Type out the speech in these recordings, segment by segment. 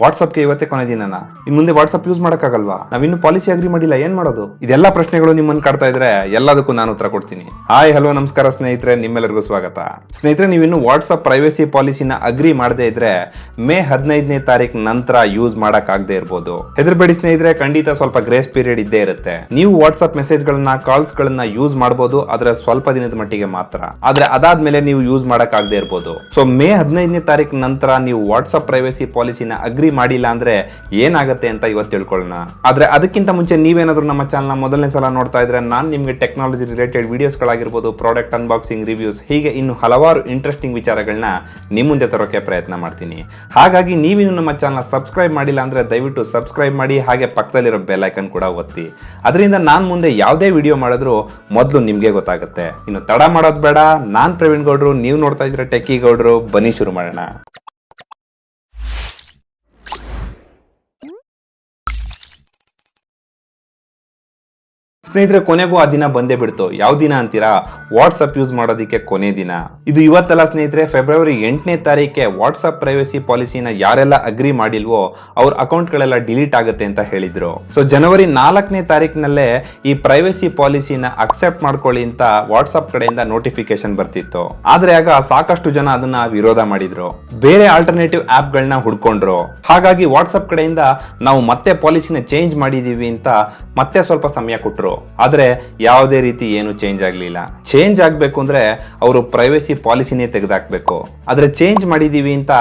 ವಾಟ್ಸಪ್ಗೆ ಇವತ್ತೇ ಕೊನೆ ದಿನನಾ? ಇನ್ ಮುಂದೆ ವಾಟ್ಸಪ್ ಯೂಸ್ ಮಾಡಕ್ಕಾಗಲ್ವಾ? ನಾವಿನ್ನು ಪಾಲಿಸಿ ಅಗ್ರಿ ಮಾಡಿಲ್ಲ, ಏನ್ ಮಾಡೋದು? ಇದೆಲ್ಲ ಪ್ರಶ್ನೆಗಳು ನಿಮ್ಮನ್ನ ಕಾಡ್ತಾ ಇದ್ರೆ ಎಲ್ಲದಕ್ಕೂ ನಾನು ಉತ್ತರ ಕೊಡ್ತೀನಿ. ಹಾಯ್ ಹಲೋ ನಮಸ್ಕಾರ ಸ್ನೇಹಿತರೆ, ನಿಮ್ಮೆಲ್ಲರಿಗೂ ಸ್ವಾಗತ. ಸ್ನೇಹಿತರೆ, ನೀವಿನ್ನು ವಾಟ್ಸಪ್ ಪ್ರೈವೇಸಿ ಪಾಲಿಸಿನ ಅಗ್ರಿ ಮಾಡದೇ ಇದ್ರೆ ಮೇ 15ನೇ ತಾರೀಕು ನಂತರ ಯೂಸ್ ಮಾಡಕ್ ಆಗದೆ ಇರ್ಬೋದು. ಹೆದರ್ಬೇಡಿ ಸ್ನೇಹಿತರೆ, ಖಂಡಿತ ಸ್ವಲ್ಪ ಗ್ರೇಸ್ ಪೀರಿಯಡ್ ಇದ್ದೇ ಇರುತ್ತೆ. ನೀವು ವಾಟ್ಸಪ್ ಮೆಸೇಜ್ ಗಳನ್ನ, ಕಾಲ್ಸ್ ಗಳನ್ನ ಯೂಸ್ ಮಾಡಬಹುದು, ಆದ್ರೆ ಸ್ವಲ್ಪ ದಿನದ ಮಟ್ಟಿಗೆ ಮಾತ್ರ. ಆದ್ರೆ ಅದಾದ್ಮೇಲೆ ನೀವು ಯೂಸ್ ಮಾಡಕ್ ಆಗದೆ ಇರ್ಬೋದು. ಸೊ ಮೇ 15ನೇ ತಾರೀಕು ನಂತರ ನೀವು ವಾಟ್ಸಪ್ ಪ್ರೈವೇಸಿ ಪಾಲಿಸಿನ ಅಗ್ರಿ ಮಾಡಿಲ್ಲ ಅಂದ್ರೆ ಏನಾಗುತ್ತೆ ಅಂತ ಇವತ್ತು ತಿಳ್ಕೊಳ್ಳೋಣ. ಆದ್ರೆ ಅದಕ್ಕಿಂತ ಮುಂಚೆ ನೀವೇನಾದ್ರೂ ನಮ್ಮ ಚಾನಲ್ ಮೊದಲನೇ ಸಲ ನೋಡ್ತಾ ಇದ್ರೆ ನಾನು ನಿಮ್ಗೆ ಟೆಕ್ನಾಲಜಿ ರಿಲೇಟೆಡ್ ವಿಡಿಯೋಸ್ ಗಳಾಗಿರ್ಬೋದು, ಪ್ರಾಡಕ್ಟ್ ಅನ್ಬಾಕ್ಸಿಂಗ್, ರಿವ್ಯೂಸ್, ಹೀಗೆ ಇನ್ನು ಹಲವಾರು ಇಂಟ್ರೆಸ್ಟಿಂಗ್ ವಿಚಾರಗಳನ್ನ ನಿಮ್ಮ ಮುಂದೆ ತರೋಕೆ ಪ್ರಯತ್ನ ಮಾಡ್ತೀನಿ. ಹಾಗಾಗಿ ನೀವಿನ್ನು ನಮ್ಮ ಚಾನಲ್ ಸಬ್ಸ್ಕ್ರೈಬ್ ಮಾಡಿಲ್ಲ ಅಂದ್ರೆ ದಯವಿಟ್ಟು ಸಬ್ಸ್ಕ್ರೈಬ್ ಮಾಡಿ, ಹಾಗೆ ಪಕ್ಕದಲ್ಲಿರೋ ಬೆಲ್ ಐಕನ್ ಕೂಡ ಒತ್ತಿ. ಅದರಿಂದ ನಾನು ಮುಂದೆ ಯಾವುದೇ ವಿಡಿಯೋ ಮಾಡಿದ್ರು ಮೊದಲು ನಿಮ್ಗೆ ಗೊತ್ತಾಗುತ್ತೆ. ಇನ್ನು ತಡ ಮಾಡೋದು ಬೇಡ, ನಾನ್ ಪ್ರವೀಣ್ ಗೌಡ್ರು, ನೀವು ನೋಡ್ತಾ ಇದ್ರೆ ಟೆಕ್ಕಿ ಗೌಡ್ರು. ಬನ್ನಿ ಶುರು ಮಾಡೋಣ. ಸ್ನೇಹಿತರೆ, ಕೊನೆಗೂ ಆ ದಿನ ಬಂದೇ ಬಿಡ್ತು. ಯಾವ ದಿನ ಅಂತೀರಾ? ವಾಟ್ಸಪ್ ಯೂಸ್ ಮಾಡೋದಕ್ಕೆ ಕೊನೆ ದಿನ ಇದು. ಇವತ್ತಲ್ಲ ಸ್ನೇಹಿತರೆ, ಫೆಬ್ರವರಿ 8ನೇ ತಾರೀಕೆ ವಾಟ್ಸಪ್ ಪ್ರೈವೇಸಿ ಪಾಲಿಸಿನ ಯಾರೆಲ್ಲ ಅಗ್ರಿ ಮಾಡಿಲ್ವೋ ಅವ್ರ ಅಕೌಂಟ್ ಗಳೆಲ್ಲ ಡಿಲೀಟ್ ಆಗುತ್ತೆ ಅಂತ ಹೇಳಿದ್ರು. ಸೊ ಜನವರಿ 4ನೇ ತಾರೀಕಿನಲ್ಲೇ ಈ ಪ್ರೈವೇಸಿ ಪಾಲಿಸಿನ ಅಕ್ಸೆಪ್ಟ್ ಮಾಡ್ಕೊಳ್ಳಿ ಅಂತ ವಾಟ್ಸಪ್ ಕಡೆಯಿಂದ ನೋಟಿಫಿಕೇಶನ್ ಬರ್ತಿತ್ತು. ಆದ್ರೆ ಆಗ ಸಾಕಷ್ಟು ಜನ ಅದನ್ನ ವಿರೋಧ ಮಾಡಿದ್ರು, ಬೇರೆ ಆಲ್ಟರ್ನೇಟಿವ್ ಆಪ್ ಗಳನ್ನ ಹುಡ್ಕೊಂಡ್ರು. ಹಾಗಾಗಿ ವಾಟ್ಸಪ್ ಕಡೆಯಿಂದ ನಾವು ಮತ್ತೆ ಪಾಲಿಸಿನ ಚೇಂಜ್ ಮಾಡಿದೀವಿ ಅಂತ ಮತ್ತೆ ಸ್ವಲ್ಪ ಸಮಯ ಕೊಟ್ರು. ಆದ್ರೆ ಯಾವುದೇ ರೀತಿ ಏನು ಚೇಂಜ್ ಆಗ್ಲಿಲ್ಲ. ಚೇಂಜ್ ಆಗ್ಬೇಕು ಅಂದ್ರೆ ಅವರು ಪ್ರೈವೇಸಿ ಪಾಲಿಸಿನೇ ತೆಗೆದಾಕ್ಬೇಕು. ಆದ್ರೆ ಚೇಂಜ್ ಮಾಡಿದೀವಿ ಅಂತ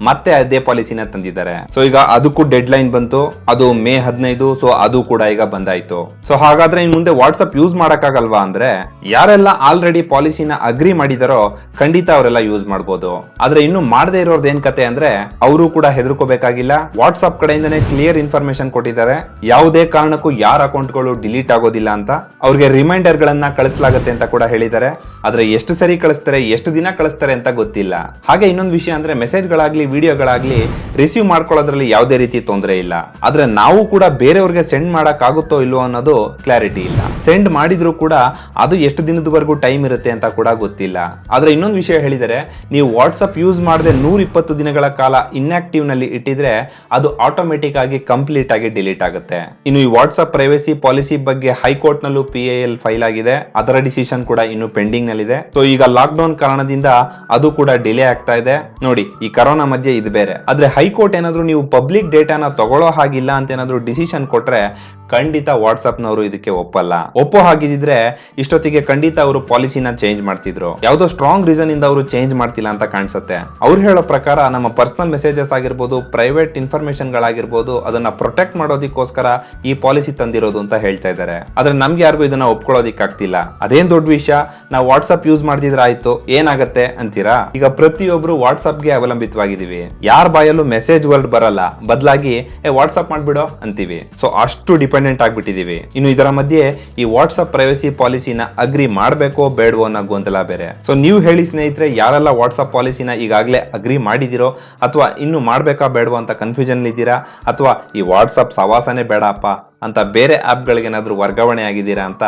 ಮತ್ತೆ ಅದೇ ಪಾಲಿಸಿನ ತಂದಿದ್ದಾರೆ. ಸೊ ಈಗ ಅದಕ್ಕೂ ಡೆಡ್ ಲೈನ್ ಬಂತು, ಅದು ಮೇ 15. ಸೊ ಅದು ಕೂಡ ಈಗ ಬಂದಾಯ್ತು. ಸೊ ಹಾಗಾದ್ರೆ ಇನ್ ಮುಂದೆ ವಾಟ್ಸಪ್ ಯೂಸ್ ಮಾಡಕ್ಕಾಗಲ್ವಾ ಅಂದ್ರೆ, ಯಾರೆಲ್ಲ ಆಲ್ರೆಡಿ ಪಾಲಿಸಿನ ಅಗ್ರಿ ಮಾಡಿದಾರೋ ಖಂಡಿತ ಅವರೆಲ್ಲ ಯೂಸ್ ಮಾಡ್ಬೋದು. ಆದ್ರೆ ಇನ್ನು ಮಾಡದೇ ಇರೋರ್ದು ಏನ್ ಕತೆ ಅಂದ್ರೆ, ಅವರು ಕೂಡ ಹೆದರ್ಕೋಬೇಕಾಗಿಲ್ಲ. ವಾಟ್ಸಪ್ ಕಡೆಯಿಂದನೇ ಕ್ಲಿಯರ್ ಇನ್ಫಾರ್ಮೇಶನ್ ಕೊಟ್ಟಿದ್ದಾರೆ. ಯಾವುದೇ ಕಾರಣಕ್ಕೂ ಯಾರ ಅಕೌಂಟ್ಗಳು ಡಿಲೀಟ್ ಆಗೋದಿಲ್ಲ ಅಂತ ಅವ್ರಿಗೆ ರಿಮೈಂಡರ್ ಗಳನ್ನ ಕಳಿಸಲಾಗುತ್ತೆ ಅಂತ ಕೂಡ ಹೇಳಿದ್ದಾರೆ. ಆದ್ರೆ ಎಷ್ಟು ಸರಿ ಕಳಿಸ್ತಾರೆ, ಎಷ್ಟು ದಿನ ಕಳಿಸ್ತಾರೆ ಅಂತ ಗೊತ್ತಿಲ್ಲ. ಹಾಗೆ ಇನ್ನೊಂದು ವಿಷಯ ಅಂದ್ರೆ, ಮೆಸೇಜ್ ಗಳಾಗ್ಲಿ ವಿಡಿಯೋಗಳಾಗ್ಲಿ ರಿಸೀವ್ ಮಾಡ್ಕೊಳ್ಳೋದ್ರಲ್ಲಿ ಯಾವುದೇ ರೀತಿ ತೊಂದರೆ ಇಲ್ಲ. ಆದ್ರೆ ನಾವು ಕೂಡ ಬೇರೆಯವ್ರಿಗೆ ಸೆಂಡ್ ಮಾಡಕ್ ಆಗುತ್ತೋ ಇಲ್ವೋ ಅನ್ನೋದು ಕ್ಲಾರಿಟಿ ಇಲ್ಲ. ಸೆಂಡ್ ಮಾಡಿದ್ರು ಕೂಡ ಅದು ಎಷ್ಟು ದಿನದವರೆಗೂ ಟೈಮ್ ಇರುತ್ತೆ ಅಂತ ಕೂಡ ಗೊತ್ತಿಲ್ಲ. ಆದ್ರೆ ಇನ್ನೊಂದು ವಿಷಯ ಹೇಳಿದರೆ, ನೀವು ವಾಟ್ಸಪ್ ಯೂಸ್ ಮಾಡದೆ 120 ದಿನಗಳ ಕಾಲ ಇನ್ಆಕ್ಟಿವ್ ನಲ್ಲಿ ಇಟ್ಟಿದ್ರೆ ಅದು ಆಟೋಮೆಟಿಕ್ ಆಗಿ ಕಂಪ್ಲೀಟ್ ಆಗಿ ಡಿಲೀಟ್ ಆಗುತ್ತೆ. ಇನ್ನು ಈ ವಾಟ್ಸಪ್ ಪ್ರೈವೇಸಿ ಪಾಲಿಸಿ ಬಗ್ಗೆ ಹೈಕೋರ್ಟ್ ನಲ್ಲೂ PIL ಫೈಲ್ ಆಗಿದೆ. ಅದರ ಡಿಸಿಷನ್ ಕೂಡ ಇನ್ನು ಪೆಂಡಿಂಗ್ ನಲ್ಲಿದೆ. ಸೊ ಈಗ ಲಾಕ್ ಡೌನ್ ಕಾರಣದಿಂದ ಅದು ಕೂಡ ಡಿಲೇ ಆಗ್ತಾ ಇದೆ. ನೋಡಿ, ಈ ಕರೋನಾ ಮಧ್ಯೆ ಇದು ಬೇರೆ. ಆದ್ರೆ ಹೈಕೋರ್ಟ್ ಏನಾದ್ರು ನೀವು ಪಬ್ಲಿಕ್ ಡೇಟಾನ ತಗೊಳ್ಳೋ ಹಾಗಿಲ್ಲ ಅಂತ ಏನಾದ್ರು ಡಿಸಿಷನ್ ಕೊಟ್ರೆ ಖಂಡಿತ ವಾಟ್ಸ್ಆಪ್ ನವರು ಇದಕ್ಕೆ ಒಪ್ಪೋ ಹಾಗಿದ್ರೆ ಇಷ್ಟೊತ್ತಿಗೆ ಖಂಡಿತ ಅವರು ಪಾಲಿಸಿನ ಚೇಂಜ್ ಮಾಡ್ತಿದ್ರು. ಯಾವುದೋ ಸ್ಟ್ರಾಂಗ್ ರೀಸನ್ ಇಂದ ಅವರು ಚೇಂಜ್ ಮಾಡ್ತಿಲ್ಲ ಅಂತ ಕಾಣಿಸುತ್ತೆ. ಅವ್ರು ಹೇಳೋ ಪ್ರಕಾರ ನಮ್ಮ ಪರ್ಸನಲ್ ಮೆಸೇಜಸ್ ಆಗಿರ್ಬೋದು, ಪ್ರೈವೇಟ್ ಇನ್ಫಾರ್ಮೇಶನ್ ಗಳಾಗಿರ್ಬೋದು, ಅದನ್ನ ಪ್ರೊಟೆಕ್ಟ್ ಮಾಡೋದಕ್ಕೋಸ್ಕರ ಈ ಪಾಲಿಸಿ ತಂದಿರೋದು ಅಂತ ಹೇಳ್ತಾ ಇದ್ದಾರೆ. ಆದ್ರೆ ನಮ್ಗೆ ಯಾರಿಗೂ ಇದನ್ನ ಒಪ್ಕೊಳ್ಳೋದಿಕ್ ಆಗ್ತಿಲ್ಲ. ಅದೇನ್ ದೊಡ್ಡ ವಿಷಯ, ನಾವು ವಾಟ್ಸ್ಆಪ್ ಯೂಸ್ ಮಾಡ್ತಿದ್ರೆ ಆಯ್ತು, ಏನಾಗತ್ತೆ ಅಂತೀರಾ? ಈಗ ಪ್ರತಿಯೊಬ್ರು ವಾಟ್ಸ್ಆಪ್ಗೆ ಅವಲಂಬಿತವಾಗಿದ್ದೀವಿ. ಯಾರ ಬಾಯಲ್ಲೂ ಮೆಸೇಜ್ ವರ್ಡ್ ಬರಲ್ಲ, ಬದಲಾಗಿ ವಾಟ್ಸ್ಆಪ್ ಮಾಡ್ಬಿಡೋ ಅಂತೀವಿ. ಸೊ ಅಷ್ಟು ಡಿಪೆಂಡೆಂಟ್ ಆಗ್ಬಿಟ್ಟಿದೀವಿ. ಇನ್ನು ಇದರ ಮಧ್ಯೆ ಈ ವಾಟ್ಸ್ಆಪ್ ಪ್ರೈವೇಸಿ ಪಾಲಿಸಿನ ಅಗ್ರಿ ಮಾಡಬೇಕೋ ಬೇಡವೋ ಅನ್ನೋ ಗೊಂದಲ ಬೇರೆ. ಸೊ ನೀವು ಹೇಳಿ ಸ್ನೇಹಿತರೆ, ಯಾರೆಲ್ಲ ವಾಟ್ಸ್ಆಪ್ ಪಾಲಿಸಿನ ಈಗಾಗಲೇ ಅಗ್ರಿ ಮಾಡಿದಿರೋ, ಅಥವಾ ಇನ್ನು ಮಾಡ್ಬೇಕಾ ಬೇಡವೋ ಅಂತ ಕನ್ಫ್ಯೂಷನ್ ಇದ್ದೀರಾ, ಅಥವಾ ಈ ವಾಟ್ಸ್ಆಪ್ ಸವಾಸನೆ ಬೇಡಪ್ಪ ಅಂತ ಬೇರೆ ಆಪ್ ಗಳಿಗೆ ಏನಾದ್ರೂ ವರ್ಗಾವಣೆ ಆಗಿದ್ದೀರಾ ಅಂತ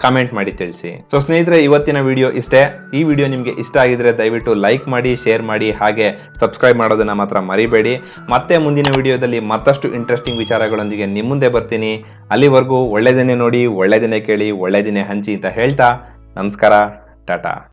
ಕಮೆಂಟ್ ಮಾಡಿ ತಿಳಿಸಿ. ಸೊ ಸ್ನೇಹಿತರೆ, ಇವತ್ತಿನ ವಿಡಿಯೋ ಇಷ್ಟೇ. ಈ ವಿಡಿಯೋ ನಿಮ್ಗೆ ಇಷ್ಟ ಆಗಿದ್ರೆ ದಯವಿಟ್ಟು ಲೈಕ್ ಮಾಡಿ, ಶೇರ್ ಮಾಡಿ, ಹಾಗೆ ಸಬ್ಸ್ಕ್ರೈಬ್ ಮಾಡೋದನ್ನ ಮಾತ್ರ ಮರಿಬೇಡಿ. ಮತ್ತೆ ಮುಂದಿನ ವಿಡಿಯೋದಲ್ಲಿ ಮತ್ತಷ್ಟು ಇಂಟ್ರೆಸ್ಟಿಂಗ್ ವಿಚಾರಗಳೊಂದಿಗೆ ನಿಮ್ಮ ಮುಂದೆ ಬರ್ತೀನಿ. ಅಲ್ಲಿವರೆಗೂ ಒಳ್ಳೆಯದನ್ನೇ ನೋಡಿ, ಒಳ್ಳೆಯದನ್ನೇ ಕೇಳಿ, ಒಳ್ಳೆಯದನ್ನೇ ಹಂಚಿ ಅಂತ ಹೇಳ್ತಾ ನಮಸ್ಕಾರ, ಟಾಟಾ.